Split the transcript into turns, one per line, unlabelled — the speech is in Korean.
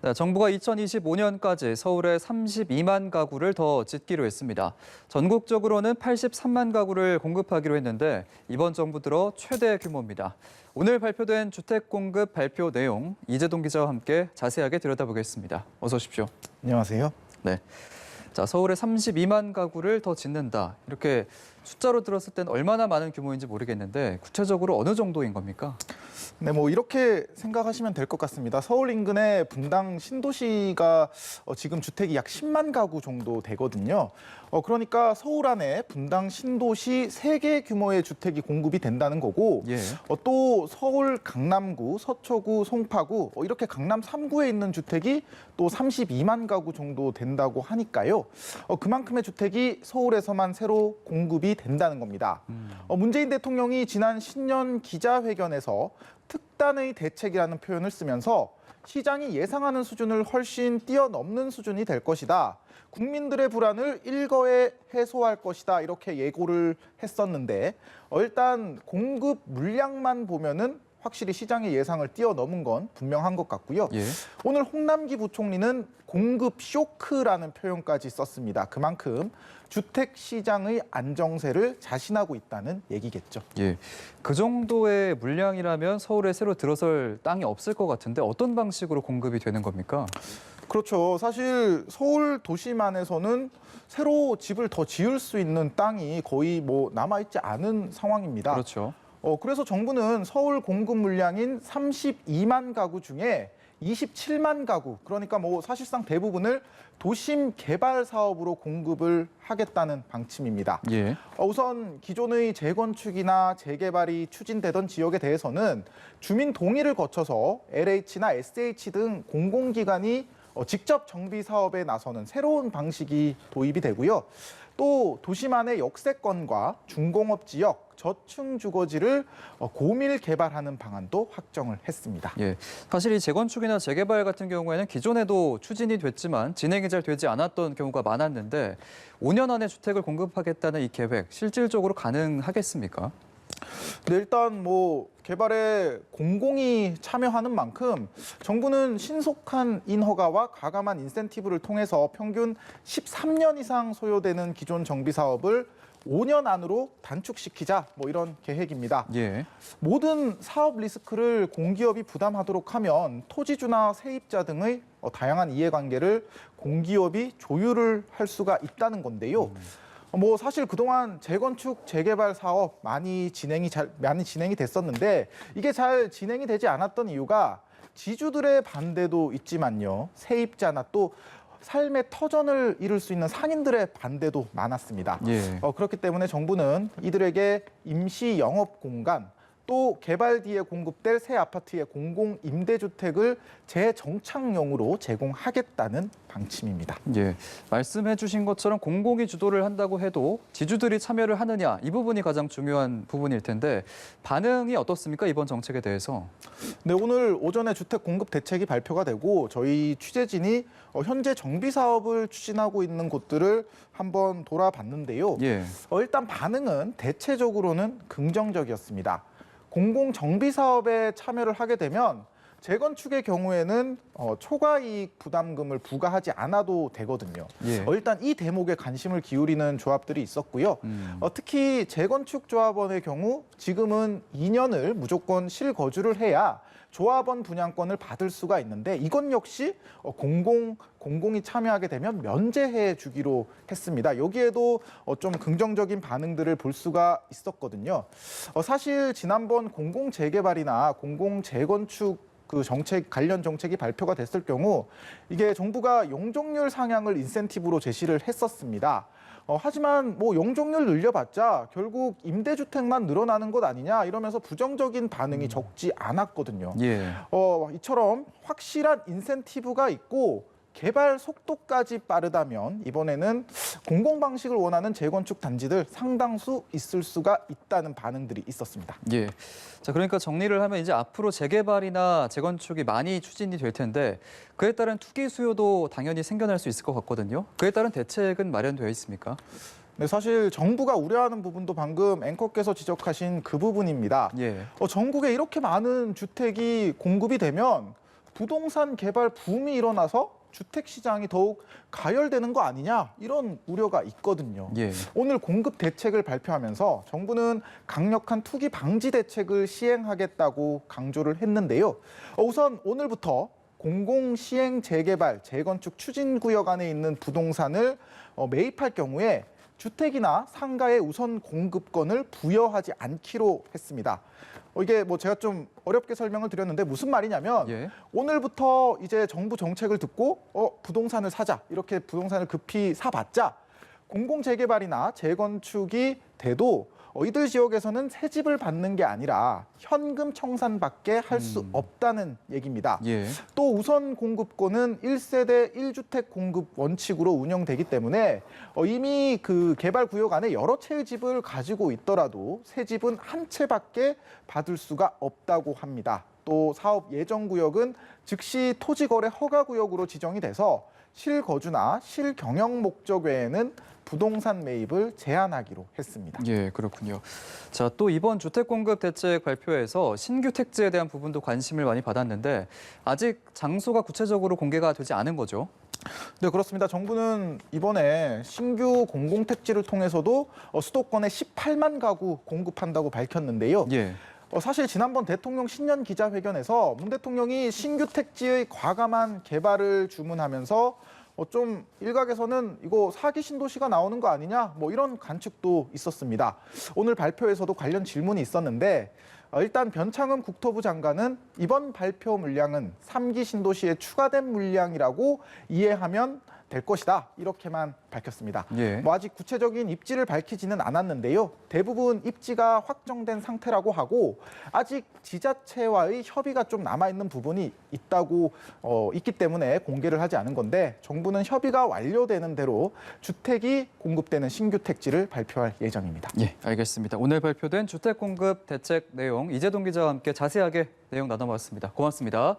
네, 정부가 2025년까지 서울에 32만 가구를 더 짓기로 했습니다. 전국적으로는 83만 가구를 공급하기로 했는데 이번 정부 들어 최대 규모입니다. 오늘 발표된 주택 공급 발표 내용 이재동 기자와 함께 자세하게 들여다보겠습니다. 어서 오십시오.
안녕하세요.
네. 자, 서울에 32만 가구를 더 짓는다. 이렇게 숫자로 들었을 땐 얼마나 많은 규모인지 모르겠는데 구체적으로 어느 정도인 겁니까?
네, 이렇게 생각하시면 될 것 같습니다. 서울 인근의 분당 신도시가 지금 주택이 약 10만 가구 정도 되거든요. 그러니까 서울 안에 분당 신도시 3개 규모의 주택이 공급이 된다는 거고,
예.
또 서울 강남구, 서초구, 송파구 이렇게 강남 3구에 있는 주택이 또 32만 가구 정도 된다고 하니까요. 그만큼의 주택이 서울에서만 새로 공급이 된다는 겁니다. 문재인 대통령이 지난 신년 기자회견에서 특단의 대책이라는 표현을 쓰면서 시장이 예상하는 수준을 훨씬 뛰어넘는 수준이 될 것이다. 국민들의 불안을 일거에 해소할 것이다. 이렇게 예고를 했었는데 일단 공급 물량만 보면은 확실히 시장의 예상을 뛰어넘은 건 분명한 것 같고요.
예.
오늘 홍남기 부총리는 공급 쇼크라는 표현까지 썼습니다. 그만큼 주택 시장의 안정세를 자신하고 있다는 얘기겠죠.
예. 그 정도의 물량이라면 서울에 새로 들어설 땅이 없을 것 같은데 어떤 방식으로 공급이 되는 겁니까?
그렇죠. 사실 서울 도심안에서는 새로 집을 더 지을 수 있는 땅이 거의 남아있지 않은 상황입니다.
그렇죠.
그래서 정부는 서울 공급 물량인 32만 가구 중에 27만 가구, 그러니까 사실상 대부분을 도심 개발 사업으로 공급을 하겠다는 방침입니다.
예.
우선 기존의 재건축이나 재개발이 추진되던 지역에 대해서는 주민 동의를 거쳐서 LH나 SH 등 공공기관이 직접 정비 사업에 나서는 새로운 방식이 도입이 되고요. 또 도심안의 역세권과 중공업 지역, 저층 주거지를 고밀 개발하는 방안도 확정을 했습니다.
예, 사실 이 재건축이나 재개발 같은 경우에는 기존에도 추진이 됐지만 진행이 잘 되지 않았던 경우가 많았는데 5년 안에 주택을 공급하겠다는 이 계획 실질적으로 가능하겠습니까?
네, 일단 개발에 공공이 참여하는 만큼 정부는 신속한 인허가와 과감한 인센티브를 통해서 평균 13년 이상 소요되는 기존 정비 사업을 5년 안으로 단축시키자 이런 계획입니다.
예.
모든 사업 리스크를 공기업이 부담하도록 하면 토지주나 세입자 등의 다양한 이해관계를 공기업이 조율을 할 수가 있다는 건데요. 사실 그동안 재건축, 재개발 사업 많이 진행이 됐었는데 이게 잘 진행이 되지 않았던 이유가 지주들의 반대도 있지만요. 세입자나 또 삶의 터전을 이룰 수 있는 상인들의 반대도 많았습니다.
예.
그렇기 때문에 정부는 이들에게 임시 영업 공간, 또 개발 뒤에 공급될 새 아파트의 공공 임대주택을 재정착용으로 제공하겠다는 방침입니다.
예, 말씀해 주신 것처럼 공공이 주도를 한다고 해도 지주들이 참여를 하느냐 이 부분이 가장 중요한 부분일 텐데 반응이 어떻습니까? 이번 정책에 대해서?
네, 오늘 오전에 주택 공급 대책이 발표가 되고 저희 취재진이 현재 정비 사업을 추진하고 있는 곳들을 한번 돌아봤는데요.
예.
일단 반응은 대체적으로는 긍정적이었습니다. 공공 정비 사업에 참여를 하게 되면 재건축의 경우에는 초과이익 부담금을 부과하지 않아도 되거든요.
예.
일단 이 대목에 관심을 기울이는 조합들이 있었고요. 특히 재건축 조합원의 경우 지금은 2년을 무조건 실거주를 해야 조합원 분양권을 받을 수가 있는데 이건 역시 공공이 참여하게 되면 면제해 주기로 했습니다. 여기에도 좀 긍정적인 반응들을 볼 수가 있었거든요. 사실 지난번 공공재개발이나 공공재건축 관련 정책이 발표가 됐을 경우 이게 정부가 용적률 상향을 인센티브로 제시를 했었습니다. 하지만 용적률 늘려봤자 결국 임대주택만 늘어나는 것 아니냐 이러면서 부정적인 반응이 적지 않았거든요.
예.
이처럼 확실한 인센티브가 있고 개발 속도까지 빠르다면 이번에는 공공 방식을 원하는 재건축 단지들 상당수 있을 수가 있다는 반응들이 있었습니다.
예. 자, 그러니까 정리를 하면 이제 앞으로 재개발이나 재건축이 많이 추진이 될 텐데 그에 따른 투기 수요도 당연히 생겨날 수 있을 것 같거든요. 그에 따른 대책은 마련되어 있습니까?
네, 사실 정부가 우려하는 부분도 방금 앵커께서 지적하신 그 부분입니다.
예.
전국에 이렇게 많은 주택이 공급이 되면 부동산 개발 붐이 일어나서 주택 시장이 더욱 가열되는 거 아니냐 이런 우려가 있거든요.
예.
오늘 공급 대책을 발표하면서 정부는 강력한 투기 방지 대책을 시행하겠다고 강조를 했는데요. 우선 오늘부터 공공시행 재개발, 재건축 추진구역 안에 있는 부동산을 매입할 경우에 주택이나 상가의 우선 공급권을 부여하지 않기로 했습니다. 이게 뭐 제가 좀 어렵게 설명을 드렸는데 무슨 말이냐면
예.
오늘부터 이제 정부 정책을 듣고 부동산을 사자 이렇게 부동산을 급히 사봤자 공공재개발이나 재건축이 돼도 이들 지역에서는 새 집을 받는 게 아니라 현금 청산밖에 할 수 없다는 얘기입니다.
예.
또 우선 공급권은 1세대 1주택 공급 원칙으로 운영되기 때문에 이미 그 개발 구역 안에 여러 채의 집을 가지고 있더라도 새 집은 한 채밖에 받을 수가 없다고 합니다. 또 사업 예정 구역은 즉시 토지거래 허가 구역으로 지정이 돼서 실거주나 실경영 목적 외에는 부동산 매입을 제한하기로 했습니다.
예, 그렇군요. 자, 또 이번 주택 공급 대책 발표에서 신규 택지에 대한 부분도 관심을 많이 받았는데 아직 장소가 구체적으로 공개가 되지 않은 거죠?
네, 그렇습니다. 정부는 이번에 신규 공공택지를 통해서도 수도권에 18만 가구 공급한다고 밝혔는데요.
예.
사실 지난번 대통령 신년 기자회견에서 문 대통령이 신규 택지의 과감한 개발을 주문하면서 좀 일각에서는 이거 사기 신도시가 나오는 거 아니냐 뭐 이런 관측도 있었습니다. 오늘 발표에서도 관련 질문이 있었는데 일단 변창흠 국토부 장관은 이번 발표 물량은 3기 신도시에 추가된 물량이라고 이해하면 될 것이다 이렇게만 밝혔습니다.
예.
뭐 아직 구체적인 입지를 밝히지는 않았는데요. 대부분 입지가 확정된 상태라고 하고 아직 지자체와의 협의가 좀 남아있는 부분이 있기 때문에 공개를 하지 않은 건데 정부는 협의가 완료되는 대로 주택이 공급되는 신규 택지를 발표할 예정입니다.
예, 알겠습니다. 오늘 발표된 주택 공급 대책 내용 이재동 기자와 함께 자세하게 내용 나눠봤습니다. 고맙습니다.